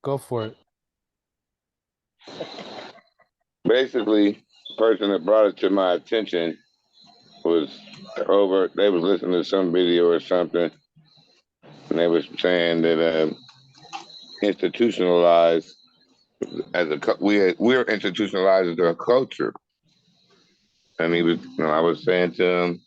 Go for it. Basically, the person that brought it to my attention was they was listening to some video or something, and they was saying that institutionalized we're institutionalized as a culture. And I was saying to him,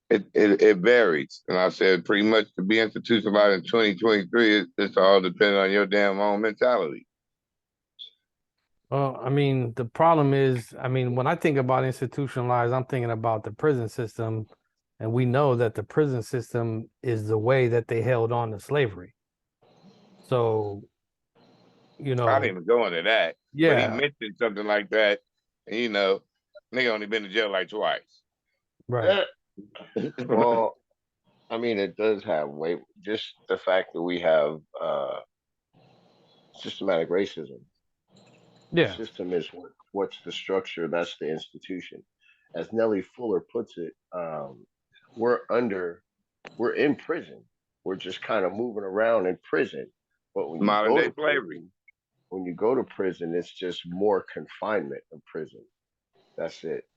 it varies. And I said, pretty much to be institutionalized in 2023, it's all depending on your damn own mentality. Well, I mean, the problem is, I mean, when I think about institutionalized, I'm thinking about the prison system, and we know that the prison system is the way that they held on to slavery. So, I didn't even go into that, but he yeah, mentioned something like that. And, nigga only been to jail like twice. right. Well, I mean, it does have weight. Just the fact that we have systematic racism. The Yeah. system is what's the structure. That's the institution. As Nellie Fuller puts it, we're in prison. We're just kind of moving around in prison. But when you Modern go day to slavery. prison, it's just more confinement of prison. That's it.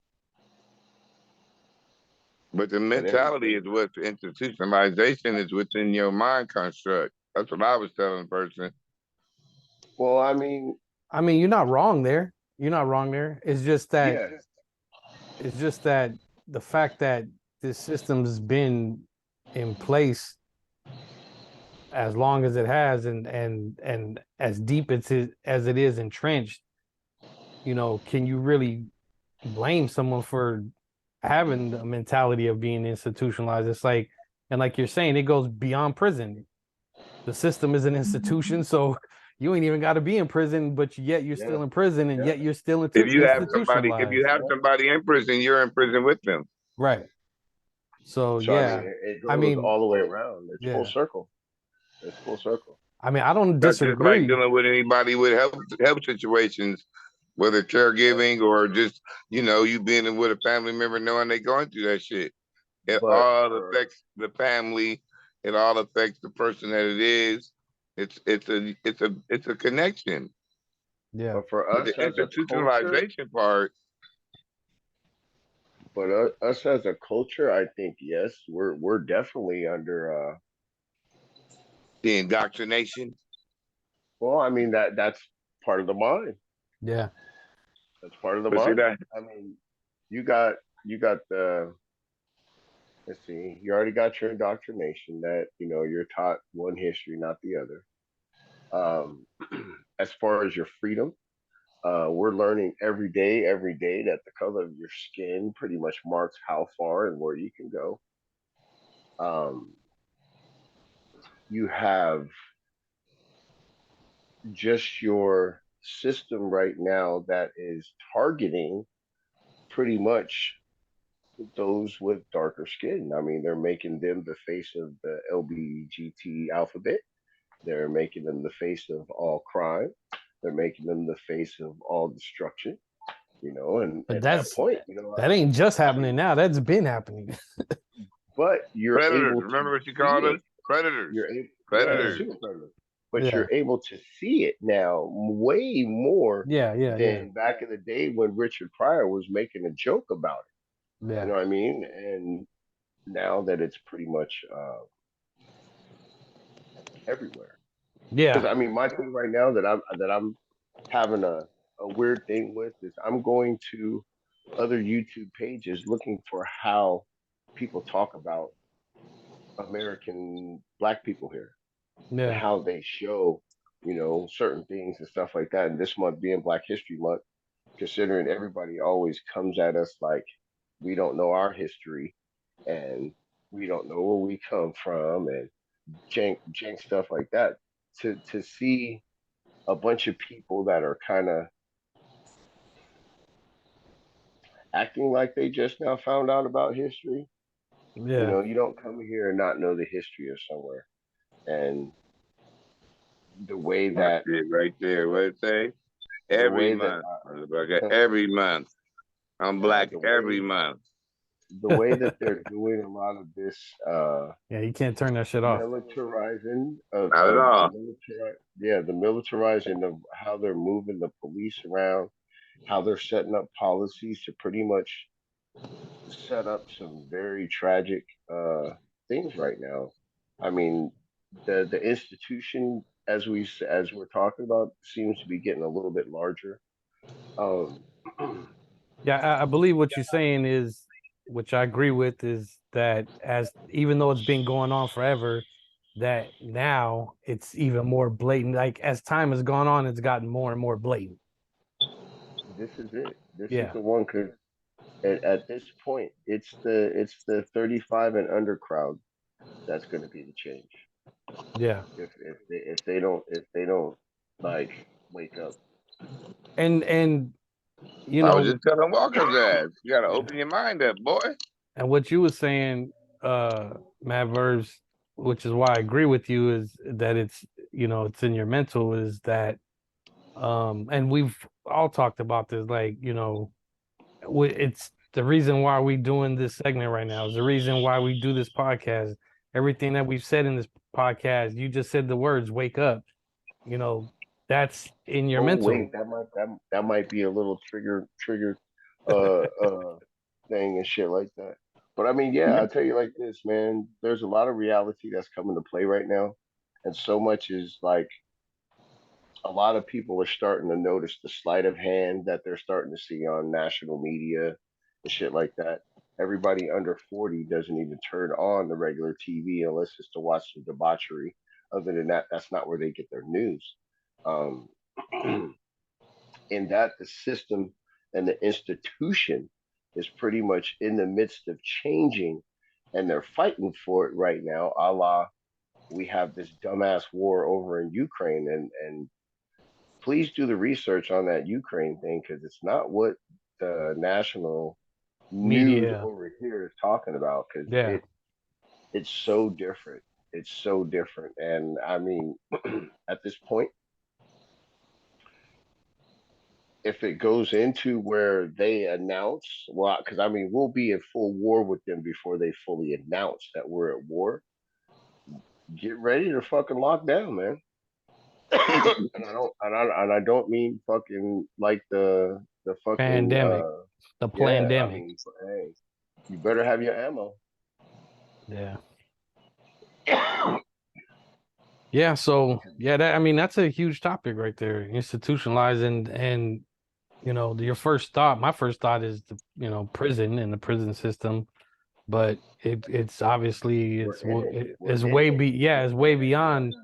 But the mentality is what the institutionalization is within your mind construct. That's what I was telling the person. Well, I mean, you're not wrong there. You're not wrong there. It's just that the fact that this system's been in place as long as it has, and as deep as it is entrenched, can you really blame someone for having the mentality of being institutionalized? It's like, and like you're saying, it goes beyond prison. The system is an institution, so you ain't even got to be in prison, but yet you're still in prison, and yet you're still institutionalized. If you have somebody in prison, you're in prison with them. Right. So yeah, I mean, it goes all the way around. It's full circle. It's full circle. I mean, I don't disagree. That's just like dealing with anybody with help situations, whether caregiving or just, you being with a family member knowing they're going through that shit. It all affects the family. It all affects the person that it is. It's a connection. Yeah. But for us, the institutionalization part. But us as a culture, I think yes, we're definitely under the indoctrination. Well, I mean that's part of the mind. Yeah, that's part of the mind. I mean, you got the. Let's see. You already got your indoctrination that you're taught one history, not the other. As far as your freedom, we're learning every day that the color of your skin pretty much marks how far and where you can go. You have just your system right now that is targeting pretty much those with darker skin. I mean, they're making them the face of the LGBT alphabet. They're making them the face of all crime. They're making them the face of all destruction. And but at that point, that ain't just happening now. That's been happening. But you're predators. Able remember what you called us? Predators. Predators. But you're able to see it now way more than back in the day when Richard Pryor was making a joke about it. Yeah. You know what I mean? And now that it's pretty much everywhere. Yeah. Because I mean, my thing right now that I'm having a weird thing with is I'm going to other YouTube pages looking for how people talk about American Black people here. And how they show, certain things and stuff like that. And this month being Black History Month, considering everybody always comes at us like we don't know our history and we don't know where we come from and jank stuff like that. To see a bunch of people that are kind of acting like they just now found out about history. Yeah. You don't come here and not know the history of somewhere. And the way that right there, what it say? Every month. Every month. I'm Black every month. the way that they're doing a lot of this Yeah, you can't turn that shit off. militarizing Not at of all. the militarizing of how they're moving the police around, how they're setting up policies to pretty much set up some very tragic things right now. I mean, the institution as we're talking about seems to be getting a little bit larger. Um, Yeah, I believe what you're saying is, which I agree with, is that as even though it's been going on forever, that now it's even more blatant. Like as time has gone on, it's gotten more and more blatant. this is it. This is Yeah, the one because at this point, it's the 35 and under crowd that's going to be the change. yeah. If they don't like wake up. And you I was know, just telling Walker's ass, you gotta yeah. open your mind up, boy. And what you were saying, Madverblz, which is why I agree with you, is that it's it's in your mental, is that and we've all talked about this, like, it's the reason why we doing this segment right now, is the reason why we do this podcast. Everything that we've said in this podcast, you just said the words wake up, you know, that's in your Oh mental. wait, that might be a little trigger uh uh thing and shit like that. But I mean, yeah, I'll tell you like this, man. There's a lot of reality that's coming to play right now, and so much is like a lot of people are starting to notice the sleight of hand that they're starting to see on national media and shit like that. Everybody under 40 doesn't even turn on the regular TV unless it's to watch some debauchery. Other than that, that's not where they get their news. Um, in that the system and the institution is pretty much in the midst of changing and they're fighting for it right now, a la we have this dumbass war over in Ukraine and please do the research on that Ukraine thing because it's not what the national news Media. over here is talking about because Yeah. it's so different. It's so different, and I mean, at this point, if it goes into where they announce, well, because I mean, we'll be in full war with them before they fully announce that we're at war. Get ready to fucking lock down, man. And I don't mean fucking like the fucking Pandemic. The yeah. I pandemic. mean, hey, you better have your ammo. Yeah. Yeah, so yeah, that I mean that's a huge topic right there. Institutionalizing and your first thought, my first thought is prison and the prison system, but it's obviously We're in it. We're it's in way it. it's way beyond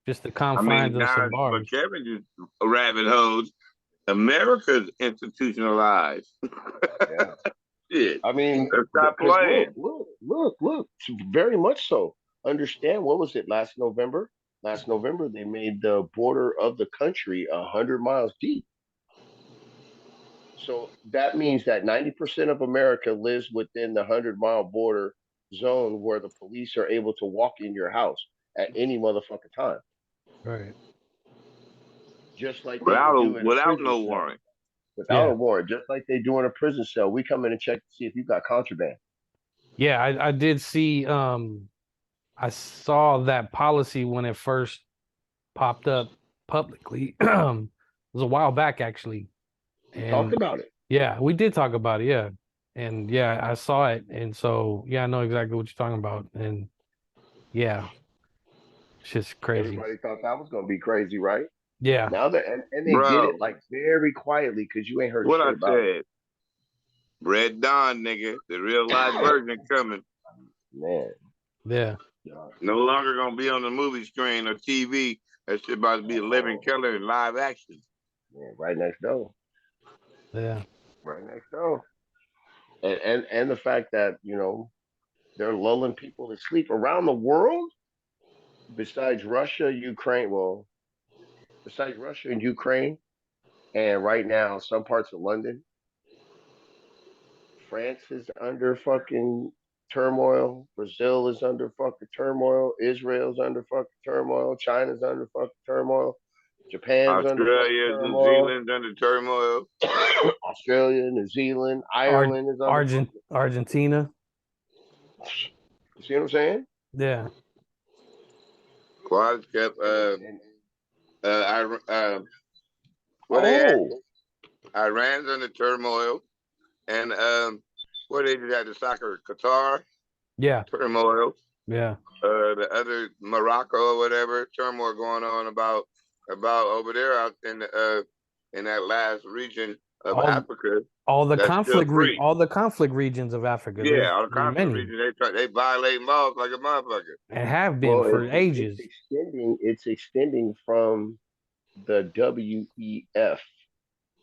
just the I mean, confines of some guys, but bars. Kevin just rabbit holes. America's institutionalized. Yeah. Shit. I mean, Let's stop because playing. look, very much so. Understand what was it last November? Last November, they made the border of the country 100 miles deep. So that means that 90% of America lives within the 100-mile border zone where the police are able to walk in your house at any motherfucking time, Right. just like they would do in a Without prison no cell warrant. without a Yeah. warrant, just like they do in a prison cell. We come in and check to see if you got contraband. Yeah, I did see I saw that policy when it first popped up publicly. It was a while back actually. We talked And about it. yeah, we did talk about it, yeah. And yeah, I saw it. And so yeah, I know exactly what you're talking about. And yeah, it's just crazy. Everybody thought that was gonna be crazy, right? Yeah. Now that and they did it Bro, like very quietly because you ain't heard what I shit about it. said. Red Dawn, nigga. The real life version coming. Man, Yeah. yeah. No longer gonna be on the movie screen or TV. That shit about to be a living color in live action. Man, right next door. Yeah. Right next door. And the fact that, they're lulling people to sleep around the world besides Russia, Ukraine, well, besides Russia and Ukraine, and right now some parts of London, France is under fucking turmoil. Brazil is under fucking turmoil. Israel's under fucking turmoil. China's under fucking turmoil. Japan's under fucking Australia, New turmoil. Zealand's under turmoil. Australia, New Zealand, Ireland is under fucking. Argentina. You see what I'm saying? Yeah. Quads kept what they had? Oh, Iran's under turmoil, and what they just had the soccer Qatar Yeah. turmoil. Yeah. The other Morocco or whatever turmoil going on about over there out in that last region of All Africa all the that's still conflict free. all the conflict regions of Africa. Yeah, There's all the conflict many region they violate laws like a motherfucker. and have been well, for it's ages. extending. It's extending from the WEF.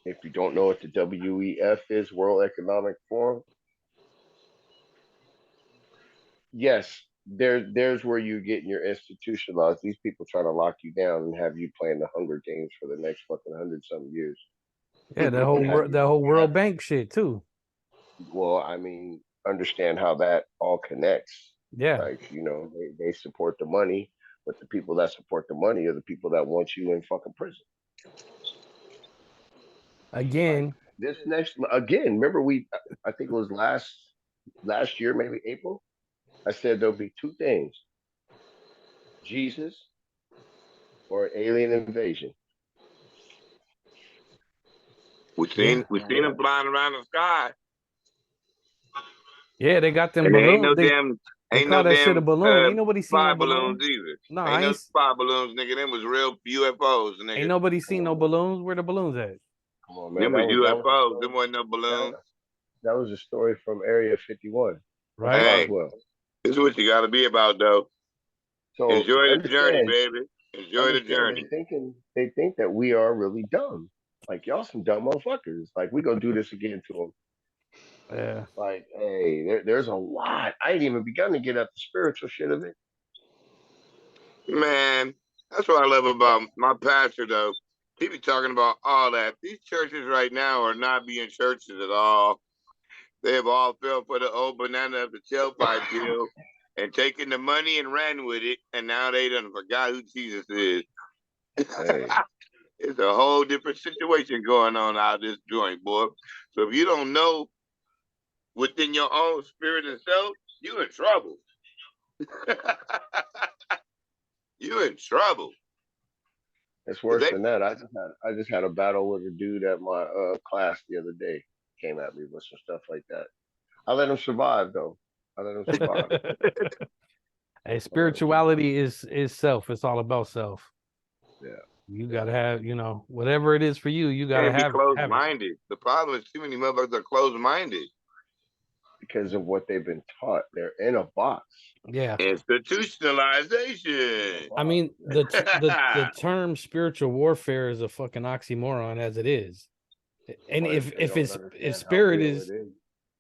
If you don't know what the WEF is, World Economic Forum, yes, there's where you get your institutionalized. These people trying to lock you down and have you playing the Hunger Games for the next fucking 100-something years. Yeah, the whole Have, World Bank shit too. well, I mean, understand how that all connects. Yeah. Like, they support the money, but the people that support the money are the people that want you in fucking prison. Like Again. this next again, remember I think it was last year, maybe April. I said there'll be two things: Jesus or alien invasion. We Yeah. seen them flying around the sky. Yeah, they got them And there balloons. They ain't call no that shit damn a balloon. Ain't nobody seen spy no balloons balloon. either. No, Ain't I no ain't. spy balloons, nigga. Them was real UFOs, Ain't nigga. nobody Come seen no on, man. balloons. Where the balloons at? Come on, man. Them was That was a UFOs. story. Them wasn't no That, balloons. that was a story from Area 51 of Right? Hey, Roswell. this is what you got to be about, though. So Enjoy the journey, understand, baby. Enjoy the understand. journey. They think that we are really dumb. Like y'all some dumb motherfuckers. Like we gonna do this again to them. Yeah. Like, hey, there's a lot. I ain't even begun to get at the spiritual shit of it. Man, that's what I love about my pastor, though. He be talking about all that. These churches right now are not being churches at all. They have all fell for the old banana of the tailpipe deal and taken the money and ran with it, and now they done forgot who Jesus is. Hey, It's a whole different situation going on out of this joint, boy. So if you don't know within your own spirit and self, you in trouble. You in trouble. it's worse than that. I just had a battle with a dude at my class the other day. Came at me with some stuff like that. I let him survive though. I let him survive. Hey, spirituality is self. It's all about self. Yeah. You gotta have, whatever it is for you, you gotta Can't be have it. closed-minded. The problem is too many motherfuckers are closed-minded. Because of what they've been taught. They're in a box. Yeah. Institutionalization. I mean, the term spiritual warfare is a fucking oxymoron as it is. And But they if don't it's understand how real it is.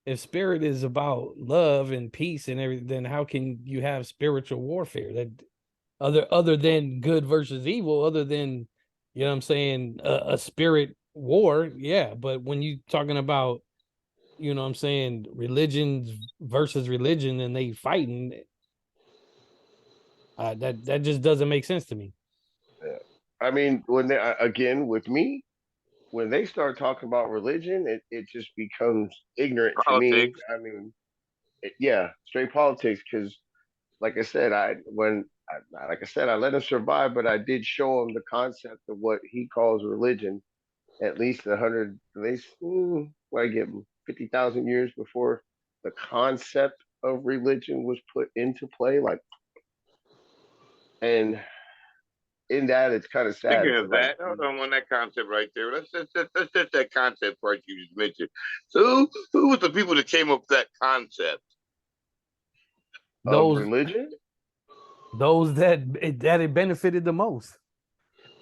if spirit is about love and peace and everything, then how can you have spiritual warfare that other than good versus evil, other than what I'm saying, a spirit war? Yeah, but when you talking about what I'm saying, religions versus religion and they fighting, that just doesn't make sense to me. Yeah. I mean, when they again with me, when they start talking about religion, it just becomes ignorant to me. Politics. I mean, yeah, straight politics. Because, like I said, I let him survive, but I did show him the concept of what he calls religion. At least at least what I give him 50,000 years before the concept of religion was put into play. Like, and in that, it's kind of sad. Speaking It's of like, that, hold on that concept right there. Let's just that concept part you just mentioned. So who was the people that came up with that concept? of Those religion. that it benefited the most.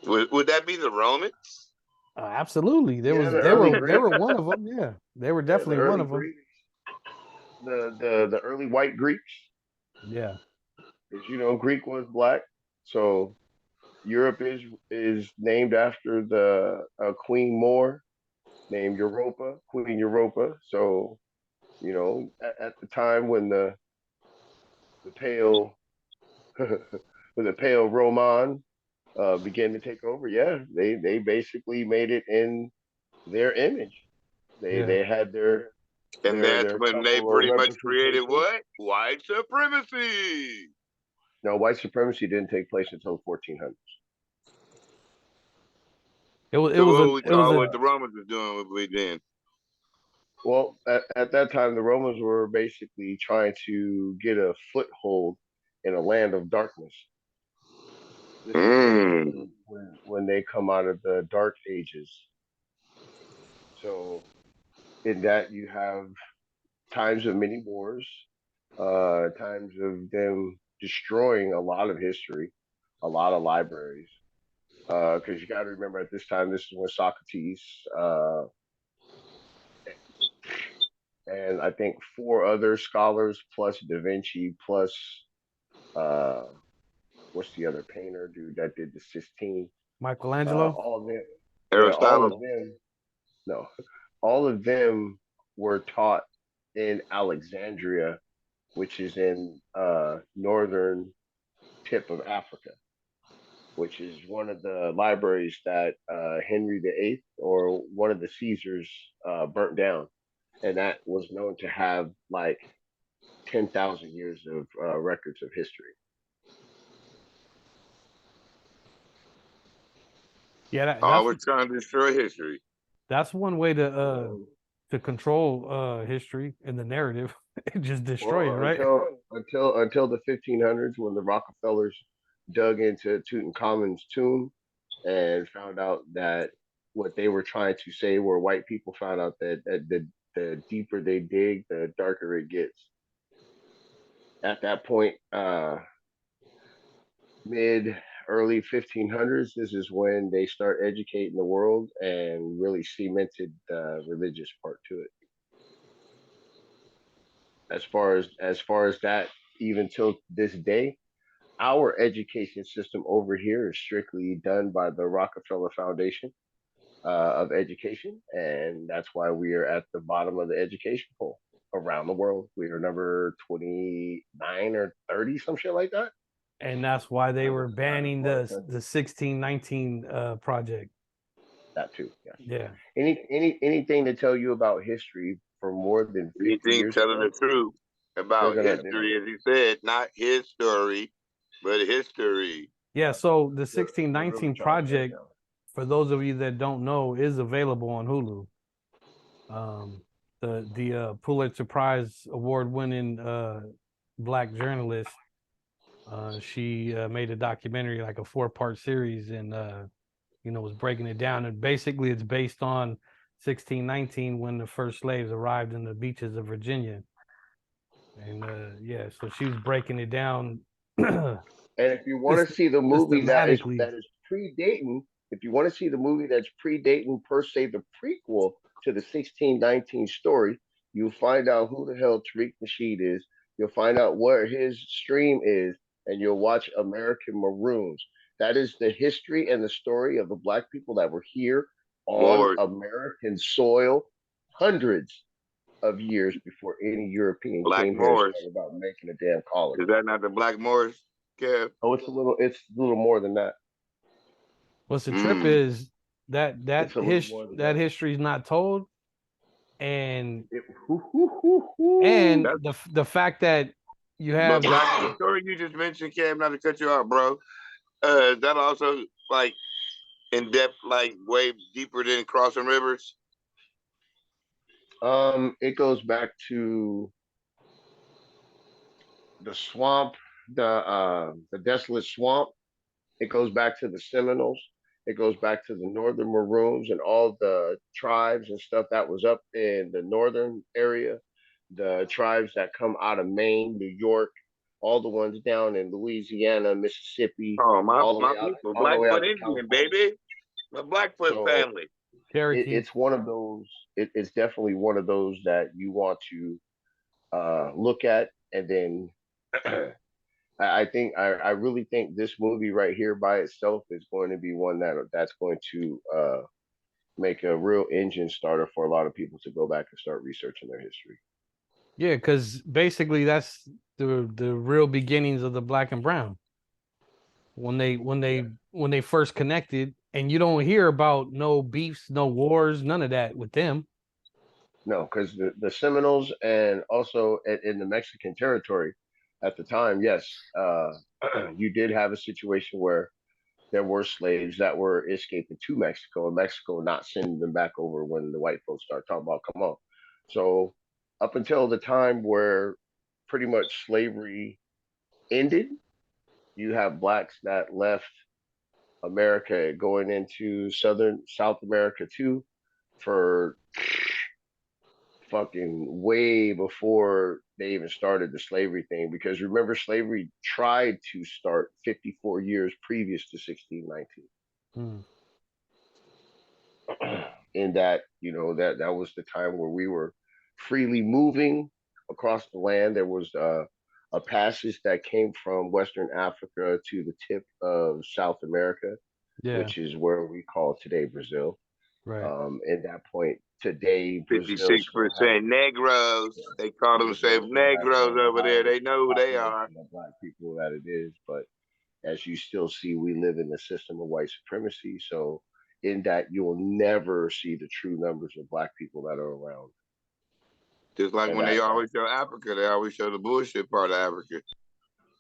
Would that be the Romans? Absolutely. Yeah, the They early were Greeks. one of them. Yeah, they were Yeah, the definitely one early of them. Greeks. The early white Greeks. Yeah. As you know, Greek was black, so Europe is named after the Queen Moor named Europa, Queen Europa. So at the time when the pale when the pale Roman began to take over, yeah, they basically made it in their image. Yeah. They had their And that's There are a when they couple of pretty much created representations. what? White supremacy. No, white supremacy didn't take place until the 1400s. It was So what we it was call a what the Romans was doing with then. Well, at that time, the Romans were basically trying to get a foothold in a land of darkness. This is basically when they come out of the Dark Ages. So in that you have times of many wars, times of them destroying a lot of history, a lot of libraries. Because you got to remember at this time, this is when Socrates and I think four other scholars plus Da Vinci plus uh, what's the other painter dude that did the Sistine? Michelangelo. All of them, yeah, all of Aristotle. them. No, all of them were taught in Alexandria, which is in northern tip of Africa, which is one of the libraries that Henry VIII or one of the Caesars burnt down, and that was known to have like 10,000 years of records of history. Yeah, Always trying to destroy history. that's one way to control history and the narrative. Just destroy it, right? Until the 1500s, when the Rockefellers dug into Tutankhamun's tomb and found out that what they were trying to say were white people, found out that, the deeper they dig, the darker it gets. At that point, mid early 1500s, this is when they start educating the world and really cemented the religious part to it. As far as that, even till this day, our education system over here is strictly done by the Rockefeller Foundation of Education, and that's why we are at the bottom of the education poll around the world. We are number 29 or 30, some shit like that. And that's why they were banning the 1619 project. That too, yes. Yeah. Anything to tell you about history for more than 50 Anything years telling ago, the truth about history, as he said, not his story, but history. Yeah, so the 1619 project, for those of you that don't know, is available on Hulu. The Pulitzer Prize award-winning black journalist, she made a documentary, like a 4-part series, and was breaking it down. And basically, it's based on 1619, when the first slaves arrived in the beaches of Virginia. And so she was breaking it down. And if you want to see the movie that is predating, if you want to see the movie that's predating per se the prequel to the 1619 story, you'll find out who the hell Tariq Nasheed is. You'll find out where his stream is, and you'll watch American Maroons. That is the history and the story of the black people that were here on American soil hundreds of years before any European came here and started about making a damn colony. Is that not the Black Moors, Kev? Oh, it's a little more than that. What's the trip is that history is not told, and the fact that you have the story you just mentioned, Kev, not to cut you off, bro. That also like in depth, like way deeper than crossing rivers. It goes back to the swamp, the desolate swamp. It goes back to the Seminoles. It goes back to the Northern Maroons and all the tribes and stuff that was up in the northern area. The tribes that come out of Maine, New York, all the ones down in Louisiana, Mississippi. Oh, my people, Blackfoot Indian, baby. My Blackfoot family. It's one of those. It's definitely one of those that you want to look at, and then I really think this movie right here by itself is going to be one that's going to make a real engine starter for a lot of people to go back and start researching their history. Yeah, because basically that's the real beginnings of the black and brown. When they first connected, and you don't hear about no beefs, no wars, none of that with them. No, because the Seminoles and also in the Mexican territory at the time, yes, you did have a situation where there were slaves that were escaping to Mexico, and Mexico not sending them back over when the white folks start talking about, come on. So up until the time where pretty much slavery ended, you have blacks that left America going into South America too for fucking way before they even started the slavery thing. Because remember, slavery tried to start 54 years previous to 1619. Hmm. In that, that was the time where we were freely moving across the land. There was a passage that came from Western Africa to the tip of South America, Yeah, which is where we call today Brazil. right. At that point, today Brazil still has 56% Negroes. They call Brazil themselves still has Negroes the over there. highest They know who they are. population of black people that it is. But as you still see, we live in a system of white supremacy. So in that, you will never see the true numbers of black people that are around. Just like And when they that always show Africa, they always show the bullshit part of Africa.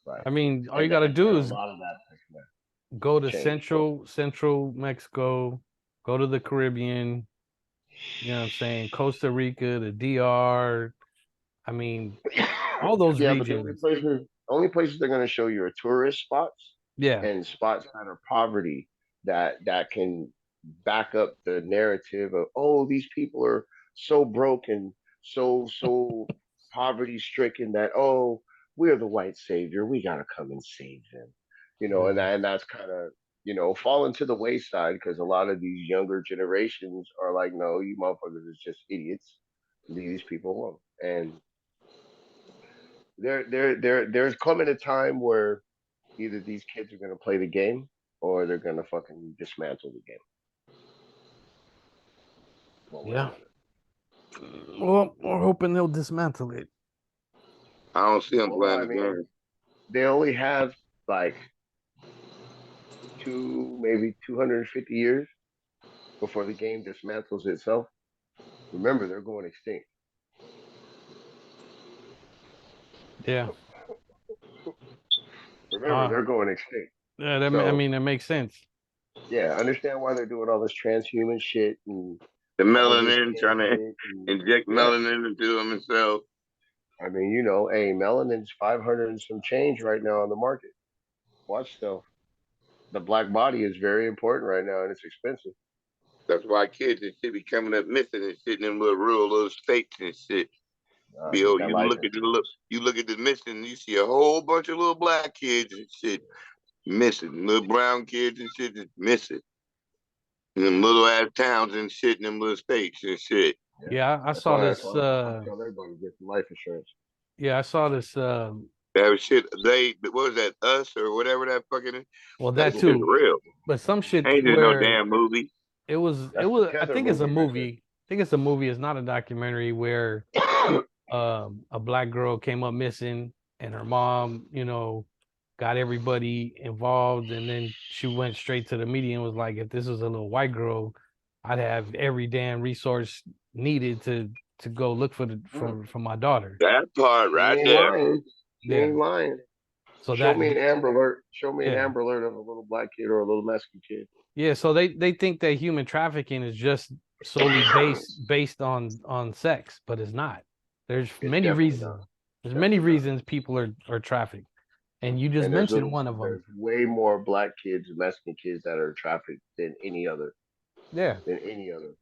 right. I mean, all you And got to that do and a is lot of that go to changed. central Mexico, go to the Caribbean, you know what I'm saying? Costa Rica, the DR. I mean, all those Yeah, but regions. the only places they're going to show you are tourist spots Yeah. and spots that are poverty that can back up the narrative of, oh, these people are so broken, so poverty stricken that, oh, we're the white savior, we got to come and save them, Yeah. and that's kind of falling to the wayside because a lot of these younger generations are like, no, you motherfuckers is just idiots, leave these people alone. And there's coming a time where either these kids are gonna play the game or they're gonna fucking dismantle the game one way or Yeah. another. Well, we're hoping they'll dismantle it. I don't see them Well, playing I the mean, game. they only have like maybe 250 years before the game dismantles itself. Remember, they're going extinct. Yeah. Remember, Uh, they're going extinct. yeah, I So mean, that makes sense. yeah, understand why they're doing all this transhuman shit and The all this melanin, trying to genetic and inject yeah. melanin into them himself. I mean, hey, melanin's 500 and some change right now on the market. Watch though. The black body is very important right now and it's expensive. That's why kids and shit be coming up missing and shit in them little rural little states and shit. Get Bill, that you life look at insurance. the missing, you see a whole bunch of little black kids and shit missing, little brown kids and shit just missing. In them little ass towns and shit in them little states and shit. Yeah. Yeah, I That's saw why I this. tell, I tell everybody get the life insurance. Yeah, I saw this. That shit, what was that, Us or whatever that fucking is? Well, That that shit's too, real. but some shit Ain't just no where damn movie. it was. It That's the was. I Tether think it's a movie right movie. I think it's a movie. It's not a documentary where there. a black girl came up missing and her mom, got everybody involved, and then she went straight to the media and was like, if this was a little white girl, I'd have every damn resource needed to go look for my daughter. That part She right ain't there. lying. She Yeah. ain't lying. So Show that me an Amber Alert. Show me an yeah. Amber Alert of a little black kid or a little Mexican kid. Yeah, so they think that human trafficking is just solely based on sex, but it's not. There's It's many definitely reasons. not. There's many Definitely not. reasons people are trafficked, and you just And there's mentioned little, one of them. there's way more black kids and Mexican kids that are trafficked than any other. Yeah, Than any other.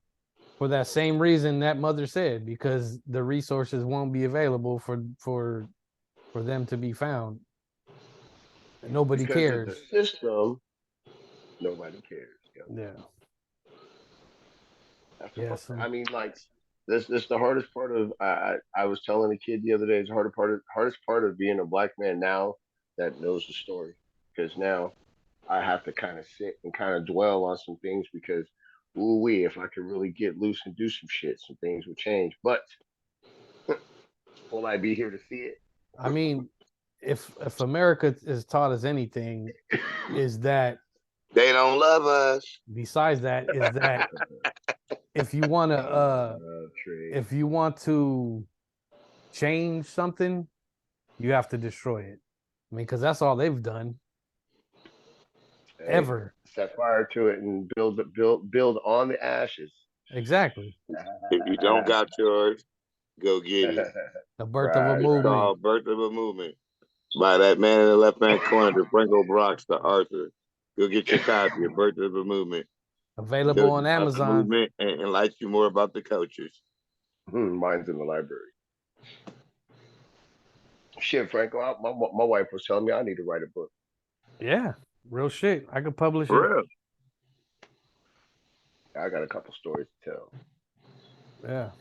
for that same reason that mother said, because the resources won't be available for them to be found. And nobody Because of the cares. system, nobody cares. Yeah. That's the Yeah. part. I mean, like this the hardest part of I was telling a kid the other day. It's hardest part of being a black man now that knows the story because now I have to kind of sit and kind of dwell on some things because ooh wee, if I could really get loose and do some shit, some things would change. But will I be here to see it? I mean, if America is taught us anything, is that They don't love us. besides that is that if you want to if you want to change something, you have to destroy it. I mean, because that's all they've done ever. Set fire to it and build on the ashes. Exactly. If you don't got yours, go get it. The birth of a movement. It's called Birth of a Movement by that man in the left-hand corner, the Franco Brox, the Arthur. Go get your copy of Birth of a Movement. Available on Amazon. Movement and enlighten you more about the cultures. Mine's in the library. Shit, Franco, my wife was telling me I need to write a book. Yeah, real shit. I could publish For it. real. I got a couple stories to tell. Yeah.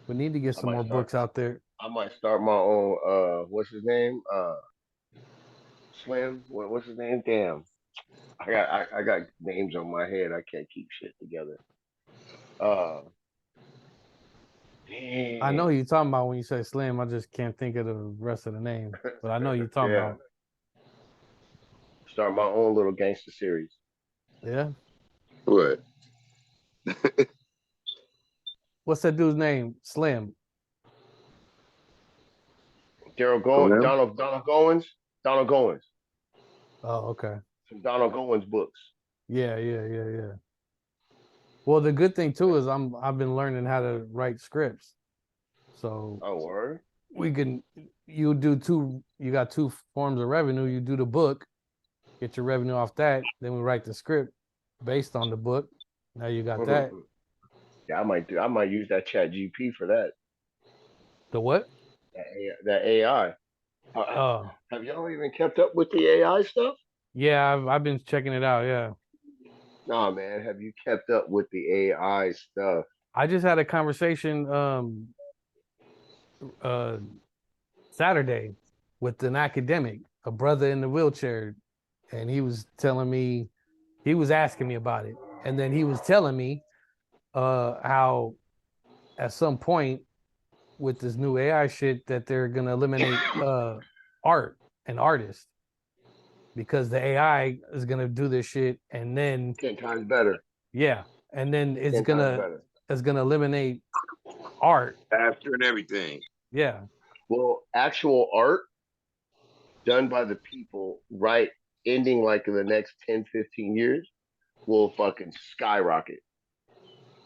We need to get some more books out there. I might start my own what's his name? Slim? What's his name? Damn. I got names on my head. I can't keep shit together. Damn. I know who you're talking about when you say Slim. I just can't think of the rest of the name. But I know you're talking about. Start my own little gangster series. Yeah. What? What's that dude's name? Slim. Donald Goins. Donald Goins. Oh, okay. Some Donald Goins books. Yeah. Well, the good thing too is I've been learning how to write scripts. So word. You got two forms of revenue. You do the book, get your revenue off that, then we write the script based on the book. Now you got that. Yeah, I might use that Chat GP for that. The what? That AI. Have y'all even kept up with the AI stuff? Yeah, I've been checking it out. Yeah. Nah, man, have you kept up with the AI stuff? I just had a conversation Saturday with an academic, a brother in the wheelchair, and he was asking me about it, and then he was telling me how at some point with this new AI shit that they're gonna eliminate art and artists because the AI is gonna do this shit and then 10 times better. Yeah, and then it's gonna eliminate art faster and everything. Yeah. Well, actual art done by the people, right, ending like in the next 10, 15 years, will fucking skyrocket.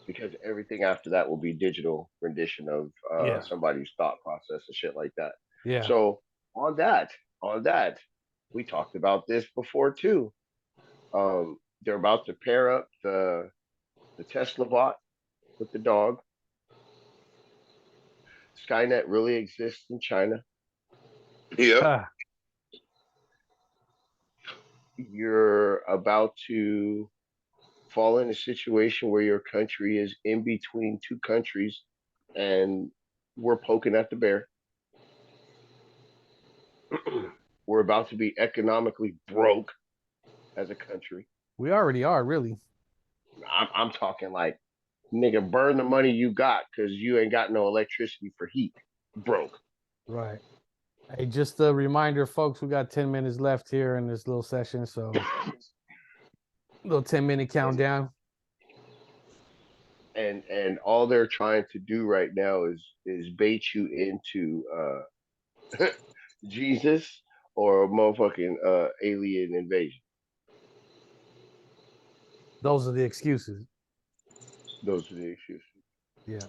Because everything after that will be digital rendition of somebody's thought process and shit like that. Yeah. So on that, we talked about this before too. They're about to pair up the Tesla bot with the dog. Skynet really exists in China. Yeah. You're about to fall in a situation where your country is in between two countries and we're poking at the bear. We're about to be economically broke as a country. We already are, really. I'm talking like, nigga, burn the money you got because you ain't got no electricity for heat. Broke. Right. Hey, just a reminder, folks, we got 10 minutes left here in this little session, so little 10-minute countdown. And all they're trying to do right now is bait you into Jesus or a motherfucking alien invasion. Those are the excuses. Yeah.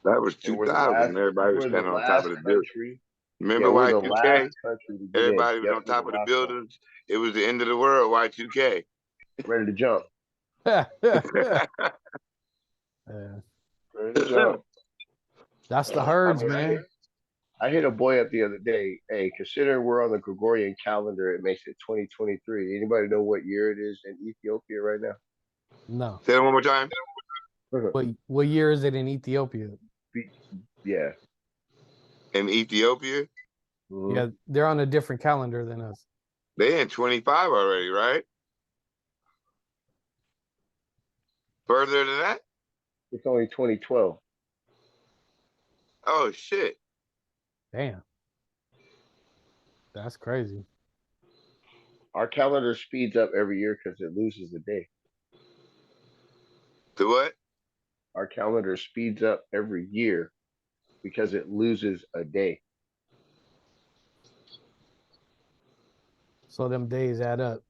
That was 2000. Everybody was standing on top of the building. Remember Y2K? Everybody was on top of the buildings. It was the end of the world, Y2K. Ready to jump. Ready to jump. That's the herds, man. I hit a boy up the other day. Hey, considering we're on the Gregorian calendar, it makes it 2023. Anybody know what year it is in Ethiopia right now? No. Say it one more time. What year is it in Ethiopia? Yeah. In Ethiopia? Mm-hmm. Yeah, they're on a different calendar than us. They in 25 already, right? Further than that? It's only 2012. Oh, shit. Damn. That's crazy. Our calendar speeds up every year because it loses a day. The what? Our calendar speeds up every year because it loses a day. So them days add up.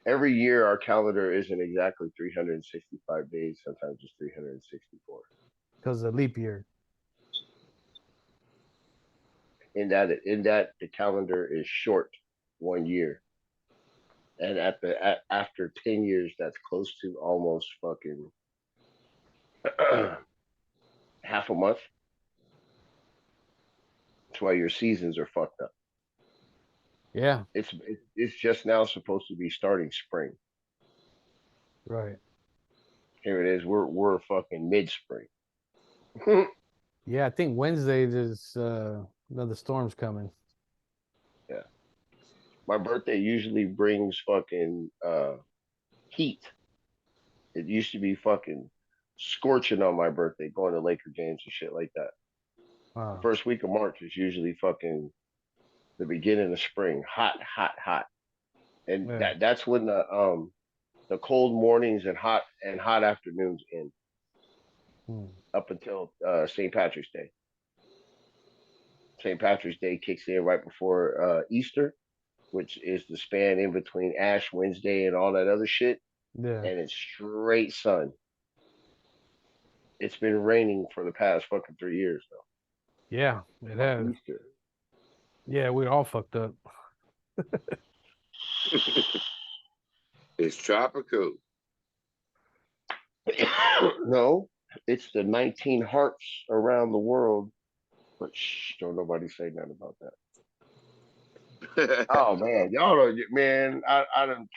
Every year, our calendar isn't exactly 365 days. Sometimes it's 364. Because of leap year. In that the calendar is short 1 year, and after 10 years, that's close to almost fucking half a month. That's why your seasons are fucked up. Yeah. It's just now supposed to be starting spring. Right. Here it is. We're fucking mid spring. Yeah, I think Wednesday there's another storm's coming. Yeah. My birthday usually brings fucking heat. It used to be fucking scorching on my birthday, going to Laker games and shit like that. Wow. The first week of March is usually fucking the beginning of spring, hot, hot, hot, and that's when the cold mornings and hot afternoons end up until St. Patrick's Day. St. Patrick's Day kicks in right before Easter, which is the span in between Ash Wednesday and all that other shit. Yeah. And it's straight sun. It's been raining for the past fucking 3 years though. Yeah, it has. Easter. Yeah, we're all fucked up. It's tropical. No, it's the 19 hearts around the world. But shh, don't nobody say nothing about that. Oh man, y'all don't get, man. I don't.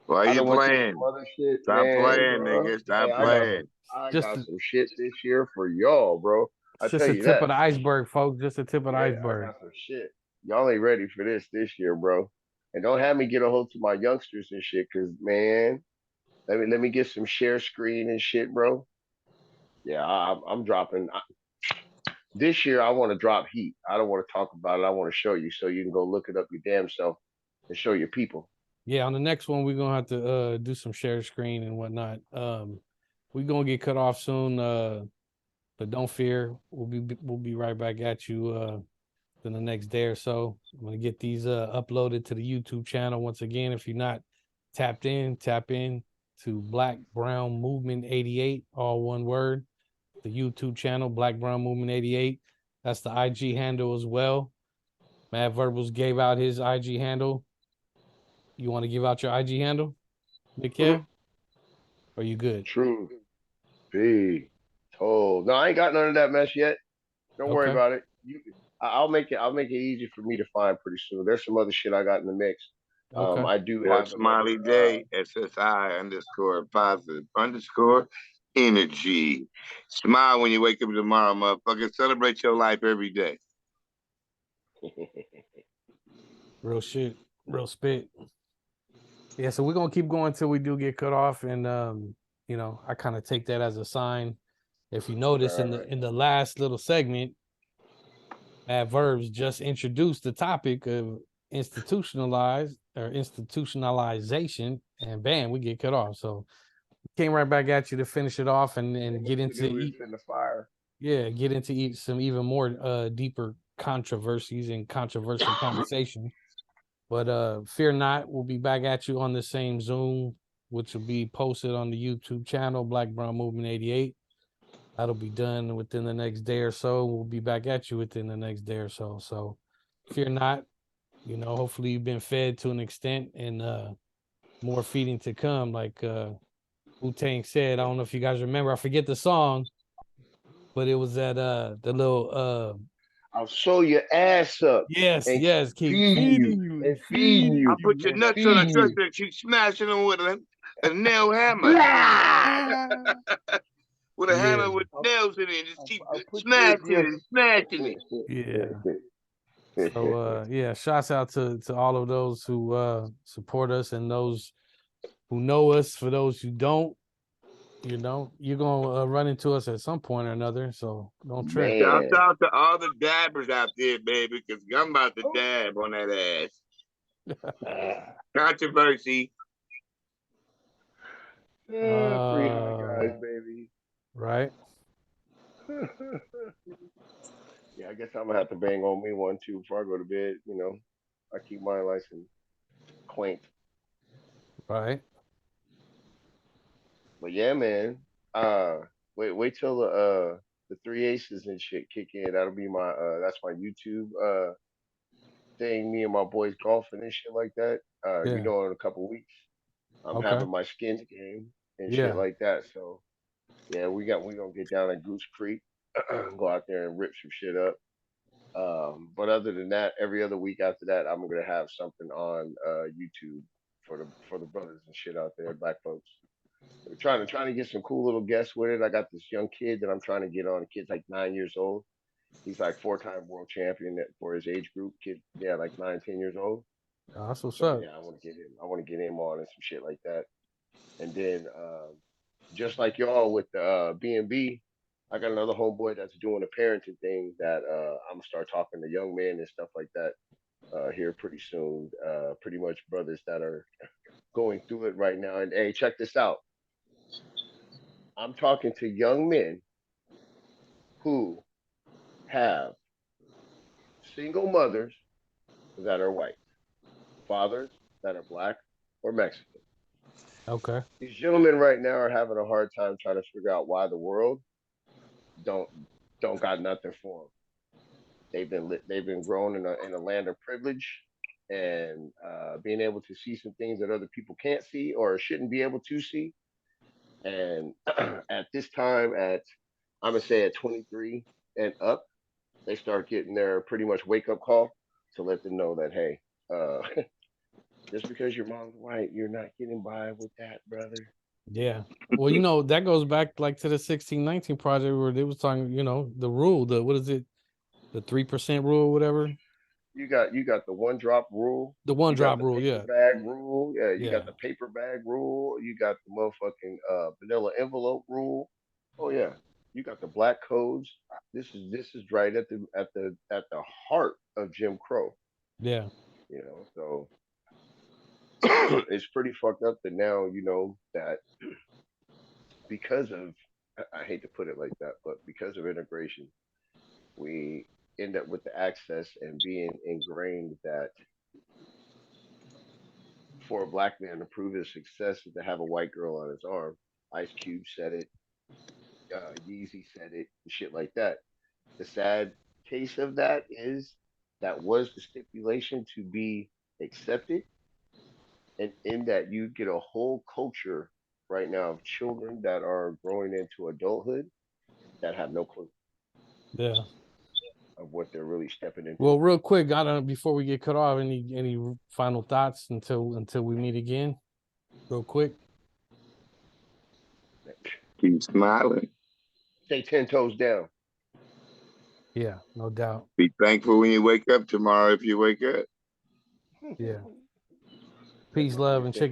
Why you playing? Other shit, Stop man, playing, bro. nigga. Stop Hey, playing. I got some shit this year for y'all, bro. I It's tell just you a tip that. of the iceberg, folks. Just a tip of the iceberg. I got some shit. Y'all ain't ready for this year, bro. And don't have me get a hold to my youngsters and shit, cause man, let me get some share screen and shit, bro. Yeah, I'm dropping. This year I want to drop heat. I don't want to talk about it. I want to show you so you can go look it up your damn self and show your people. Yeah, on the next one we're gonna have to do some share screen and whatnot. We're gonna get cut off soon, but don't fear, we'll be right back at you in the next day or so. I'm gonna get these uploaded to the YouTube channel. Once again, if you're not tapped in, tap in to Black Brown Movement 88, all one word. The YouTube channel, Black Brown Movement 88. That's the IG handle as well. Madverblz gave out his IG handle. You want to give out your IG handle, Nick? Yeah? Or you good? True. Be told. No, I ain't got none of that mess yet. Don't worry about it. I'll make it easy for me to find pretty soon. There's some other shit I got in the mix. I do have Smiley Day, SSI _ positive _ energy. Smile when you wake up tomorrow, motherfucker. Celebrate your life every day. Real shit. Real spit. Yeah, so we're gonna keep going till we do get cut off, and you know, I kind of take that as a sign. If you notice in the last little segment, Madverblz just introduced the topic of institutionalization, and bam, we get cut off. So came right back at you to finish it off and get into in the fire. Yeah, get into some even more deeper controversies and controversial conversation. But fear not, we'll be back at you on the same Zoom, which will be posted on the YouTube channel, Black Brown Movement 88. That'll be done within the next day or so. We'll be back at you within the next day or so. So fear not. You know, hopefully you've been fed to an extent, and more feeding to come. Like Wu-Tang said, I don't know if you guys remember, I forget the song, but it was that the little I'll sew your ass up. Yes, keep feeding you and feeding you. I'll put your nuts on a truck and keep smashing them with a nail hammer. With a hammer with nails in it, just keep smashing and smashing it. Yeah. So yeah, shouts out to all of those who support us and those who know us. For those who don't, you know, you're gonna run into us at some point or another. So don't trip. Shout out to all the dabbers out there, baby, because I'm about to dab on that ass. Controversy. Three hot guys, baby. Right. Yeah, I guess I'm gonna have to bang on me one too before I go to bed. You know, I keep mine nice and quaint. Right. But yeah, man. Wait till the three aces and shit kick in. That'll be my that's my YouTube thing. Me and my boys golfing and shit like that. You Yeah. know, in a couple weeks, I'm Okay. having my skins game and shit Yeah. like that. So yeah, we gonna get down at Goose Creek, go out there and rip some shit up. But other than that, every other week after that, I'm gonna have something on YouTube for the brothers and shit out there, black folks. We're trying to get some cool little guests with it. I got this young kid that I'm trying to get on. The kid's like 9 years old. He's like four-time world champion for his age group. Kid, yeah, like 9, 10 years old. Oh, that's what's So up. yeah, I want to get him. I want to get him on and some shit like that. And then just like y'all with the B&B, I got another homeboy that's doing a parenting thing that I'm gonna start talking to young men and stuff like that here pretty soon. Pretty much brothers that are going through it right now. And hey, check this out. I'm talking to young men who have single mothers that are white, fathers that are black or Mexican. Okay. These gentlemen right now are having a hard time trying to figure out why the world don't don't got nothing for them. They've been grown in a land of privilege and being able to see some things that other people can't see or shouldn't be able to see. And at this time, I'm gonna say at 23 and up, they start getting their pretty much wake up call to let them know that hey, just because your mom's white, you're not getting by with that, brother. Yeah. Well, you know, that goes back like to the 1619 project where they was talking, you know, the rule, what is it? The 3% rule, whatever. You got the one drop rule. The one You got drop the rule, paper yeah. bag rule. Yeah, you Yeah. got the paper bag rule. You got the motherfucking vanilla envelope rule. Oh yeah. You got the black codes. This is right at the heart of Jim Crow. Yeah. You know, so it's pretty fucked up that now you know that because of I hate to put it like that, but because of integration, we end up with the access and being ingrained that for a black man to prove his success is to have a white girl on his arm. Ice Cube said it, Yeezy said it, and shit like that. The sad case of that is that was the stipulation to be accepted, and in that you get a whole culture right now of children that are growing into adulthood that have no clue Yeah. of what they're really stepping into. Well, real quick, before we get cut off, any final thoughts until we meet again? Real quick. Keep smiling. Stay 10 toes down. Yeah, no doubt. Be thankful when you wake up tomorrow if you wake up. Yeah. Peace, love, and chicken.